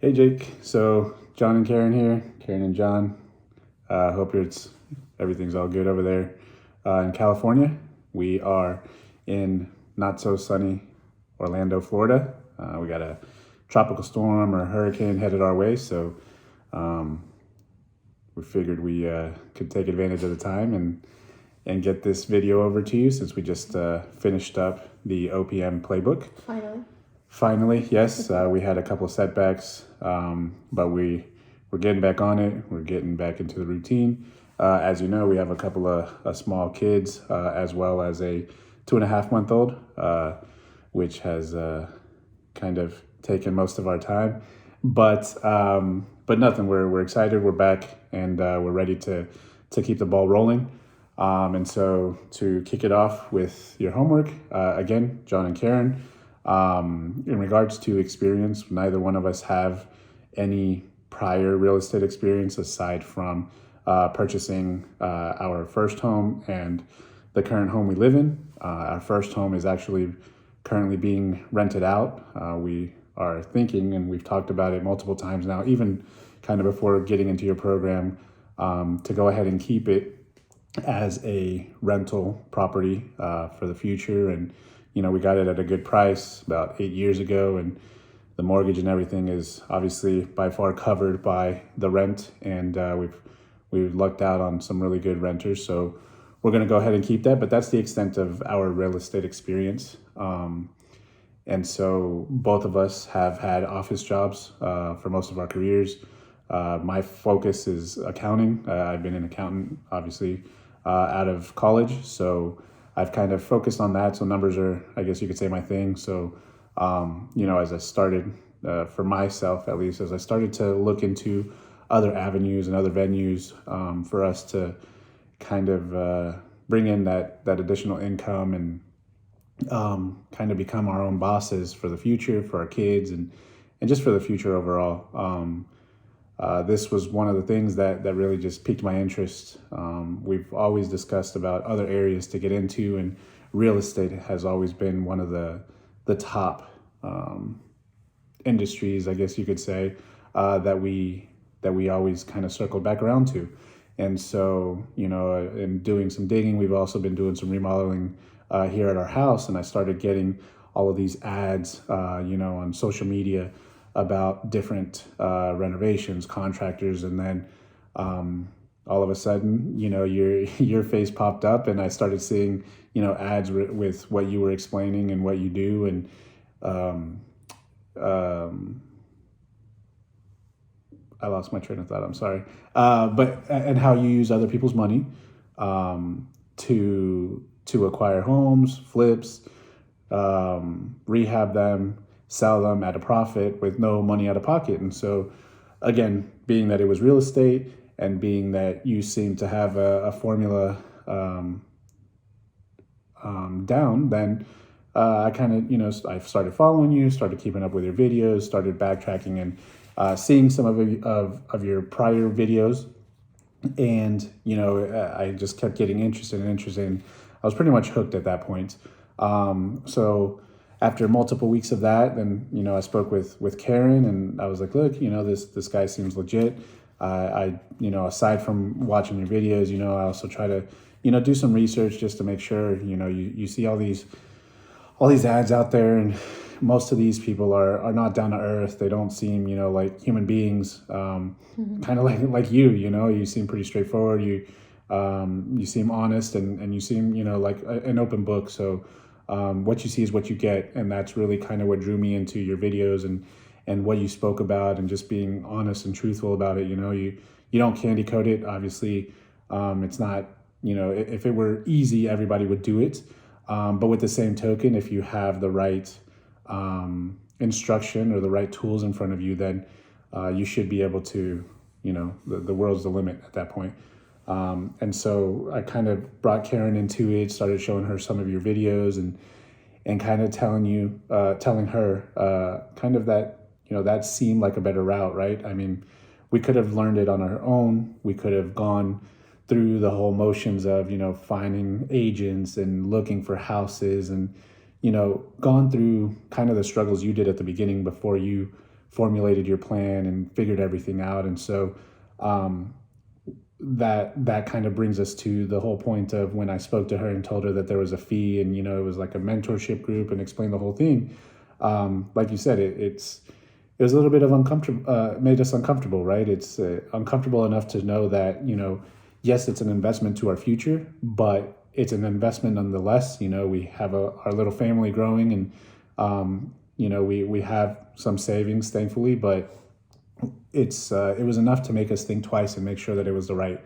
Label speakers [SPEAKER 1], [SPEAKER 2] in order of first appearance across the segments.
[SPEAKER 1] Hey Jake, so John and Karen here, Karen and John. Hope everything's all good over there in California. We are in not so sunny Orlando, Florida. We got a tropical storm or hurricane headed our way, so um, we figured we could take advantage of the time and get this video over to you since we just finished up the OPM playbook. Finally, yes, we had a couple of setbacks, but we're getting back on it. We're getting back into the routine. As you know, we have a couple of small kids, as well as a 2.5-month-old, which has kind of taken most of our time. But nothing. We're excited. We're back, and we're ready to keep the ball rolling. And so to kick it off with your homework, again, John and Karen. In regards to experience, neither one of us have any prior real estate experience aside from purchasing our first home and the current home we live in. Our first home is actually currently being rented out. We are thinking, and we've talked about it multiple times now, even kind of before getting into your program, to go ahead and keep it as a rental property for the future. And we got it at a good price about 8 years ago, and the mortgage and everything is obviously by far covered by the rent, and we've lucked out on some really good renters, so we're going to go ahead and keep that. But that's the extent of our real estate experience. And so both of us have had office jobs for most of our careers. My focus is accounting. I've been an accountant, obviously, out of college, so I've kind of focused on that. So numbers are, I guess you could say, my thing. So, as I started, for myself at least, as I started to look into other avenues and other venues for us to kind of bring in that additional income and kind of become our own bosses for the future, for our kids, and just for the future overall. This was one of the things that really just piqued my interest. We've always discussed about other areas to get into, and real estate has always been one of the top industries, I guess you could say, that we always kind of circled back around to. And so, in doing some digging, we've also been doing some remodeling here at our house, and I started getting all of these ads, on social media about different renovations, contractors, and then all of a sudden, your face popped up, and I started seeing, ads with what you were explaining and what you do, and I lost my train of thought. I'm sorry, but and how you use other people's money to acquire homes, flips, rehab them, sell them at a profit with no money out of pocket. And so, again, being that it was real estate and being that you seem to have a formula down, then I kind of, I started following you, started keeping up with your videos, started backtracking and seeing some of your prior videos. And, I just kept getting interested. And I was pretty much hooked at that point. So after multiple weeks of that, then, I spoke with Karen, and I was like, look, this guy seems legit. I aside from watching your videos, I also try to, do some research just to make sure, you see all these ads out there, and most of these people are not down to earth. They don't seem, like human beings, kind of like you seem pretty straightforward. You seem honest, and you seem, like an open book. So what you see is what you get, and that's really kind of what drew me into your videos and what you spoke about, and just being honest and truthful about it. You don't candy coat it. Obviously, it's not, if it were easy, everybody would do it. But with the same token, if you have the right instruction or the right tools in front of you, then you should be able to, the world's the limit at that point. And so I kind of brought Karen into it, started showing her some of your videos, and kind of telling her kind of that, that seemed like a better route, right? I mean, we could have learned it on our own. We could have gone through the whole motions of, finding agents and looking for houses, and, gone through kind of the struggles you did at the beginning before you formulated your plan and figured everything out. And so that kind of brings us to the whole point of when I spoke to her and told her that there was a fee, and it was like a mentorship group, and explained the whole thing. Like you said, it was a little bit of uncomfortable, made us uncomfortable, right? It's uncomfortable enough to know that yes, it's an investment to our future, but it's an investment nonetheless. We have our little family growing, and we have some savings, thankfully, but it was enough to make us think twice and make sure that it was the right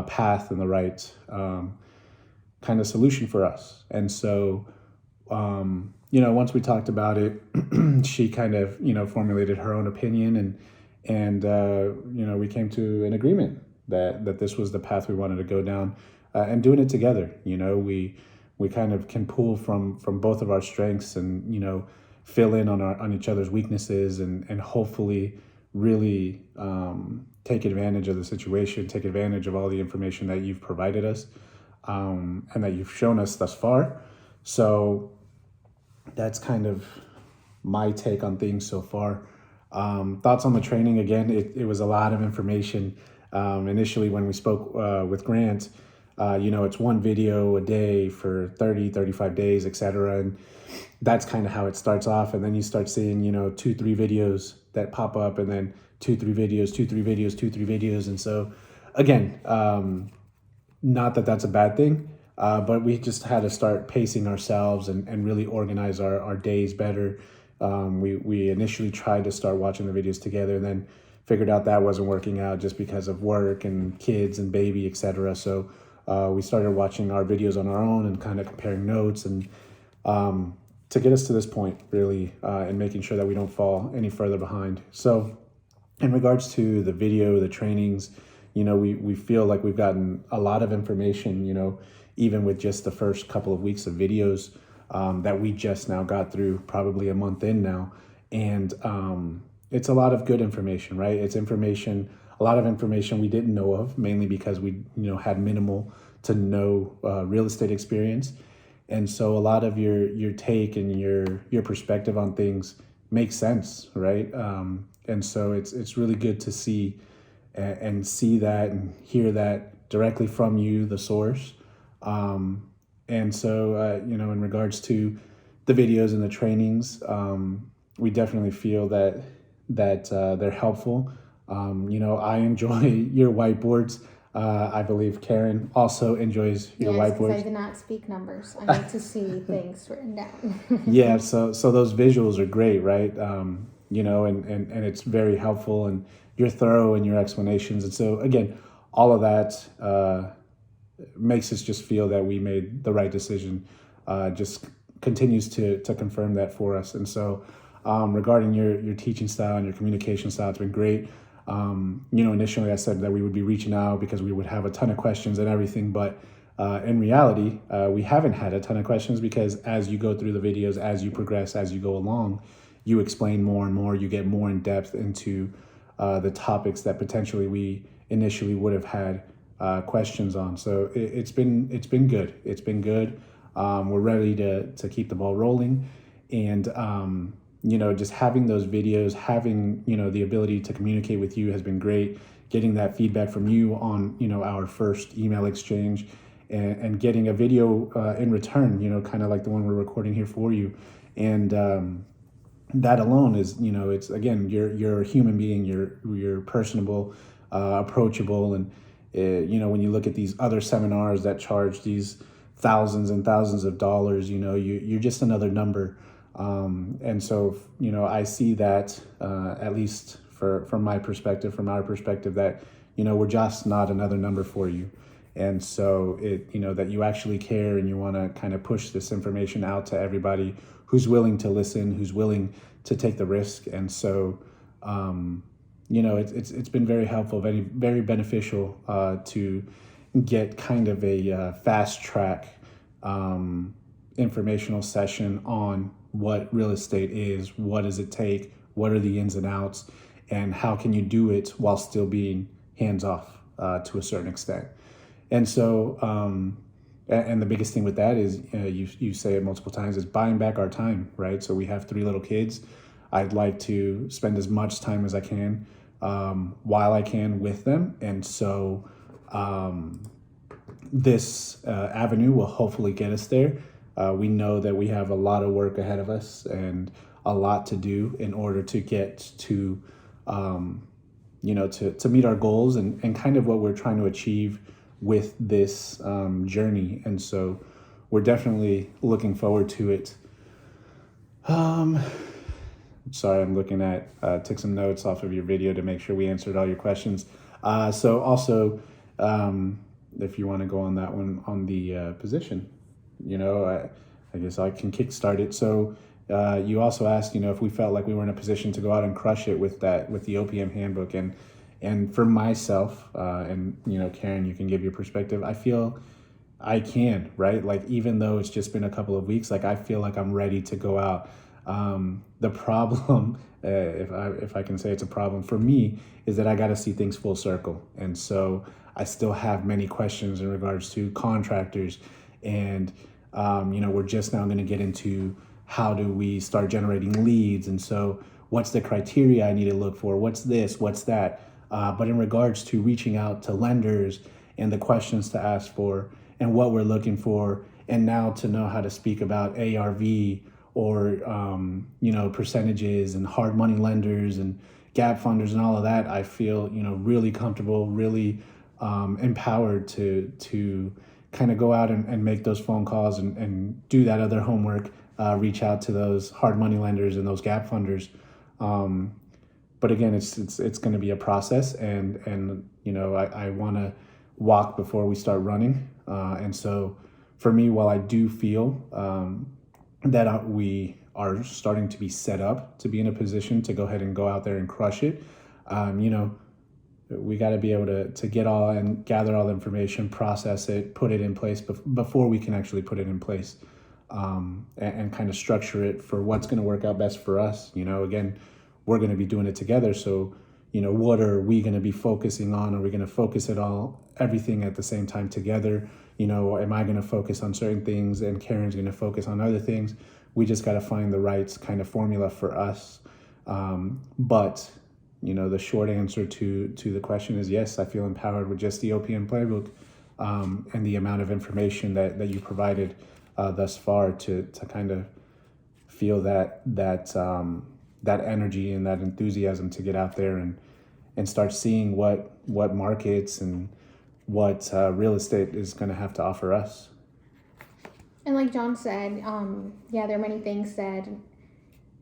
[SPEAKER 1] path and the right kind of solution for us. And so, once we talked about it, she kind of, formulated her own opinion, and we came to an agreement that this was the path we wanted to go down, and doing it together. We kind of can pull from both of our strengths, and fill in on each other's weaknesses, and hopefully really take advantage of the situation, take advantage of all the information that you've provided us, and that you've shown us thus far. So that's kind of my take on things so far. Thoughts on the training? Again, it was a lot of information. Initially, when we spoke with Grant, it's one video a day for 30, 35 days, etc. And that's kind of how it starts off. And then you start seeing, 2-3 videos that pop up, and then 2-3 videos, 2-3 videos, 2-3 videos. And so again, not that that's a bad thing, but we just had to start pacing ourselves and really organize our days better. We initially tried to start watching the videos together, and then figured out that wasn't working out just because of work and kids and baby, etc. So we started watching our videos on our own and kind of comparing notes, and to get us to this point, really, and making sure that we don't fall any further behind. So in regards to the video, the trainings, we feel like we've gotten a lot of information, even with just the first couple of weeks of videos that we just now got through, probably a month in now. And it's a lot of good information, right? It's a lot of information we didn't know of, mainly because we, had minimal to no real estate experience. And so a lot of your take and your perspective on things makes sense, right? And so it's really good to see and see that and hear that directly from you, the source. And so, in regards to the videos and the trainings, we definitely feel that they're helpful. I enjoy your whiteboards. I believe Karen also enjoys your whiteboards.
[SPEAKER 2] Yes, I do not speak numbers. I need to see things written down.
[SPEAKER 1] Yeah, so those visuals are great, right? And it's very helpful, and you're thorough in your explanations. And so again, all of that makes us just feel that we made the right decision. Just continues to confirm that for us. And so regarding your teaching style and your communication style, it's been great. Initially I said that we would be reaching out because we would have a ton of questions and everything, but in reality, we haven't had a ton of questions, because as you go through the videos, as you progress, as you go along, you explain more and more, you get more in depth into the topics that potentially we initially would have had questions on. So it's been good. It's been good. We're ready to keep the ball rolling, and just having those videos, having the ability to communicate with you has been great. Getting that feedback from you on our first email exchange, and getting a video in return, kind of like the one we're recording here for you, and that alone is it's, again, you're a human being, you're personable, approachable, and when you look at these other seminars that charge these thousands and thousands of dollars, you're just another number. And so, I see that, at least from my perspective, from our perspective, that, we're just not another number for you. And so that you actually care, and you want to kind of push this information out to everybody who's willing to listen, who's willing to take the risk. And so, it's been very helpful, very, very beneficial, to get kind of a fast track, informational session on what real estate is, what does it take, what are the ins and outs, and how can you do it while still being hands off to a certain extent. And so, and the biggest thing with that is, you say it multiple times, is buying back our time, right? So we have 3 little kids. I'd like to spend as much time as I can while I can with them. And so this avenue will hopefully get us there. We know that we have a lot of work ahead of us and a lot to do in order to get to, to meet our goals and kind of what we're trying to achieve with this journey. And so we're definitely looking forward to it. Sorry, I'm looking at, took some notes off of your video to make sure we answered all your questions. So also, if you want to go on that one on the position, I guess I can kickstart it. So you also asked, if we felt like we were in a position to go out and crush it with the OPM handbook. And for myself, and Karen, you can give your perspective. I feel I can, right? Like, even though it's just been a couple of weeks, like, I feel like I'm ready to go out. The problem, if I can say it's a problem for me, is that I got to see things full circle. And so I still have many questions in regards to contractors. And, we're just now going to get into how do we start generating leads. And so what's the criteria I need to look for? What's this? What's that? But in regards to reaching out to lenders and the questions to ask for and what we're looking for, and now to know how to speak about ARV or, percentages and hard money lenders and gap funders and all of that, I feel, really comfortable, really empowered to kind of go out and make those phone calls and do that other homework, reach out to those hard money lenders and those gap funders. But again, it's going to be a process, and I want to walk before we start running. And so for me, while I do feel that we are starting to be set up to be in a position to go ahead and go out there and crush it, we got to be able to get all and gather all the information, process it, put it in place before we can actually put it in place, and kind of structure it for what's going to work out best for us. Again, we're going to be doing it together. So, what are we going to be focusing on? Are we going to focus everything at the same time together? Am I going to focus on certain things and Karen's going to focus on other things? We just got to find the right kind of formula for us. But the short answer to the question is yes, I feel empowered with just the OPM playbook, and the amount of information that you provided thus far to kind of feel that energy and that enthusiasm to get out there and start seeing what markets and what real estate is going to have to offer us.
[SPEAKER 2] And like John said, there are many things that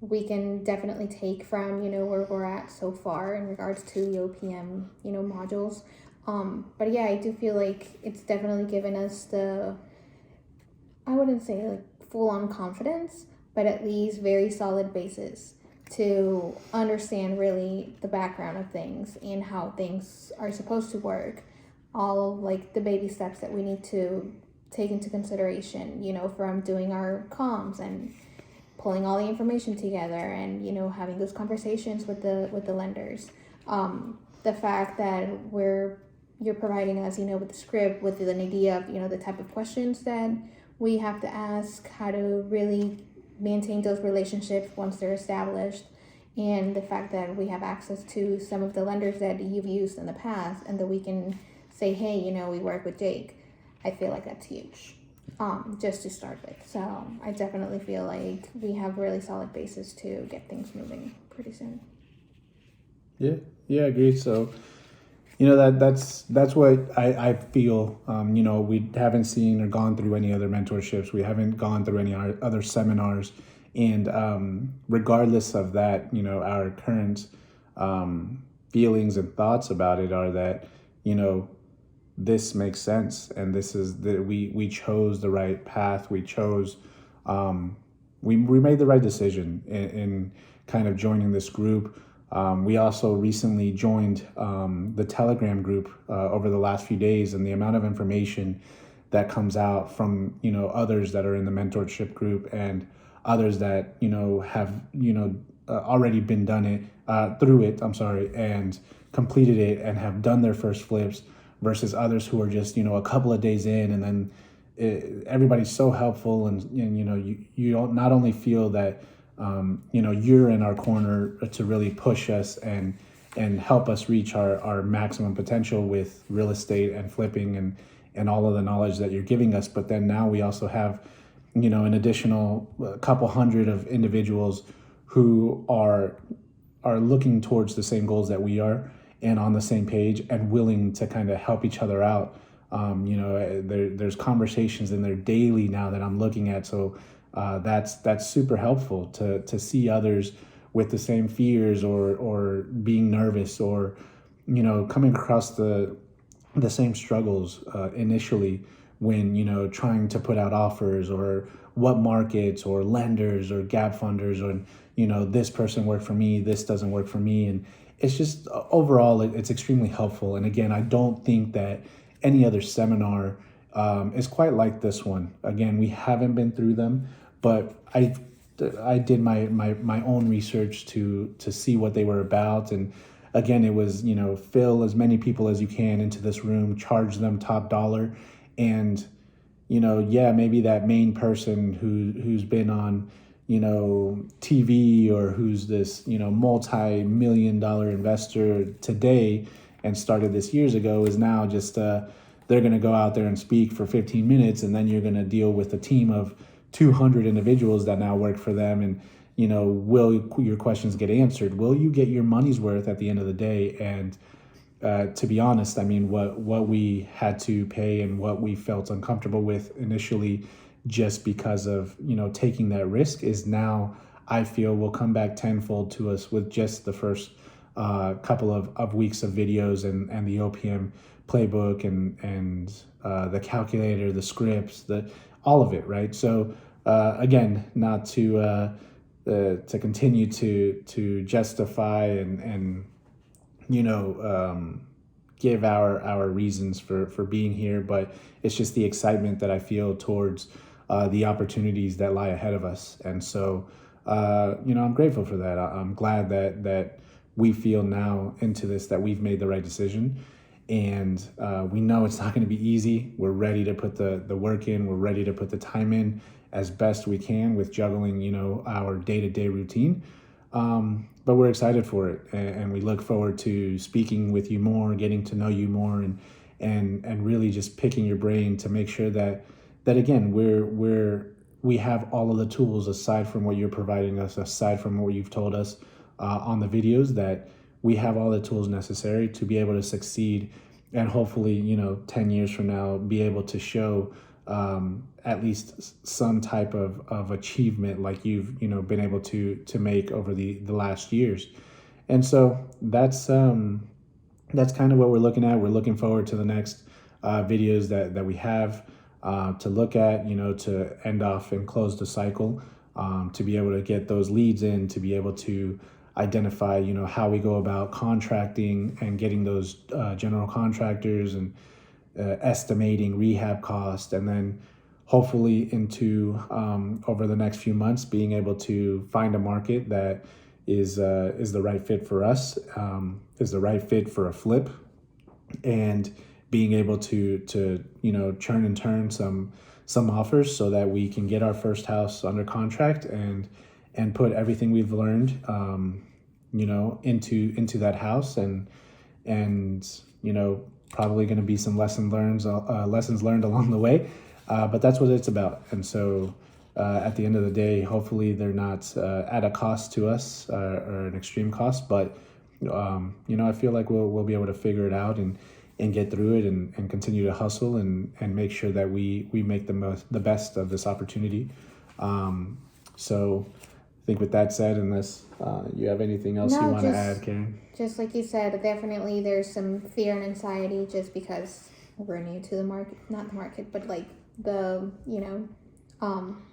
[SPEAKER 2] we can definitely take from, where we're at so far in regards to the OPM, modules. But I do feel like it's definitely given us I wouldn't say like full-on confidence, but at least very solid basis to understand really the background of things and how things are supposed to work. All like the baby steps that we need to take into consideration, from doing our comms and pulling all the information together and, having those conversations with the lenders. The fact that you're providing us, with the script, with an idea of, the type of questions that we have to ask, how to really maintain those relationships once they're established, and the fact that we have access to some of the lenders that you've used in the past and that we can say, hey, we work with Jake. I feel like that's huge, just to start with. So I definitely feel like we have really solid basis to get things moving pretty soon.
[SPEAKER 1] Yeah, I agree. So, that's what I feel. We haven't seen or gone through any other mentorships. We haven't gone through any other seminars. And regardless of that, our current feelings and thoughts about it are that, this makes sense. And this is that we chose the right path. We chose, we made the right decision in kind of joining this group. We also recently joined the Telegram group over the last few days, and the amount of information that comes out from others that are in the mentorship group and others that have already been through it. And completed it and have done their first flips versus others who are just a couple of days in, and then everybody's so helpful, and you don't not only feel that you're in our corner to really push us and help us reach our maximum potential with real estate and flipping and all of the knowledge that you're giving us. But then now we also have, an additional couple hundred of individuals who are looking towards the same goals that we are and on the same page and willing to kind of help each other out. There's conversations in there daily now that I'm looking at. So that's super helpful to see others with the same fears or being nervous or, coming across the same struggles initially when, trying to put out offers or what markets or lenders or gap funders or, this person worked for me, this doesn't work for me. And it's just overall, it's extremely helpful. And again, I don't think that any other seminar is quite like this one. Again, we haven't been through them, but I did my own research to see what they were about. And again, it was, fill as many people as you can into this room, charge them top dollar. And, maybe that main person who's been on, TV or who's this, multi-million-dollar investor today and started this years ago is now just, they're going to go out there and speak for 15 minutes. And then you're going to deal with a team of 200 individuals that now work for them. And, will your questions get answered? Will you get your money's worth at the end of the day? And to be honest, I mean, what we had to pay and what we felt uncomfortable with initially just because of, taking that risk is now, I feel, will come back tenfold to us with just the first couple of weeks of videos and the OPM playbook and the calculator, the scripts, all of it, right? So again, not to continue to justify and give our reasons for being here, but it's just the excitement that I feel towards the opportunities that lie ahead of us. And so, I'm grateful for that. I'm glad that we feel now into this, that we've made the right decision. And we know it's not going to be easy. We're ready to put the work in. We're ready to put the time in as best we can with juggling, our day-to-day routine. But we're excited for it, and we look forward to speaking with you more, getting to know you more, and really just picking your brain to make sure that again we have all of the tools aside from what you're providing us, aside from what you've told us on the videos, that we have all the tools necessary to be able to succeed, and hopefully 10 years from now be able to show at least some type of achievement like you've been able to make over the last years. And so that's kind of what we're looking at. We're looking forward to the next videos that we have to look at, to end off and close the cycle, to be able to get those leads in, to be able to identify how we go about contracting and getting those general contractors and estimating rehab cost, and then hopefully into over the next few months being able to find a market that is the right fit for us, is the right fit for a flip, and being able to churn and turn some offers so that we can get our first house under contract and put everything we've learned into that house, and probably going to be some lessons learned along the way, but that's what it's about. And so at the end of the day, hopefully they're not at a cost to us or an extreme cost, but I feel like we'll be able to figure it out and get through it and continue to hustle and make sure that we make the best of this opportunity. So I think with that said, unless you have anything else you want to add, Karen?
[SPEAKER 2] Just like you said, definitely there's some fear and anxiety just because we're new to the market, not the market, but like the,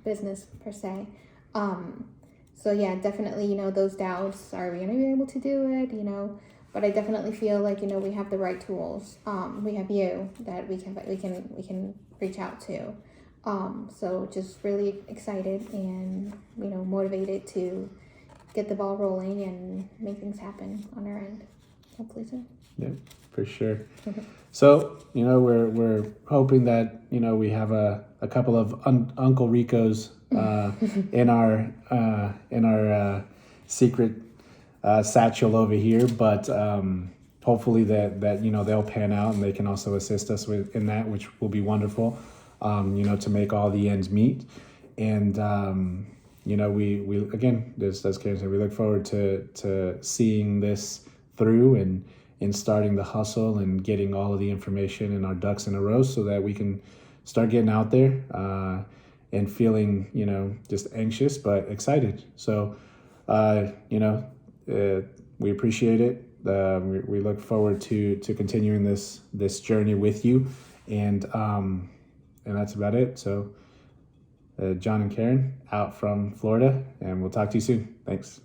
[SPEAKER 2] business per se. So yeah, definitely, those doubts, are we going to be able to do it, but I definitely feel like, we have the right tools. We have you that we can reach out to. So just really excited and, motivated to get the ball rolling and make things happen on our end. Hopefully soon.
[SPEAKER 1] Yeah, for sure. So, we're hoping that, we have a a couple of Uncle Ricos in our secret satchel over here, but hopefully that they'll pan out and they can also assist us in that, which will be wonderful. To make all the ends meet, and we again, as Karen said, we look forward to seeing this through and starting the hustle and getting all of the information and our ducks in a row so that we can start getting out there and feeling, just anxious but excited. So, we appreciate it. We look forward to continuing this journey with you, and that's about it. So, John and Karen out from Florida, and we'll talk to you soon. Thanks.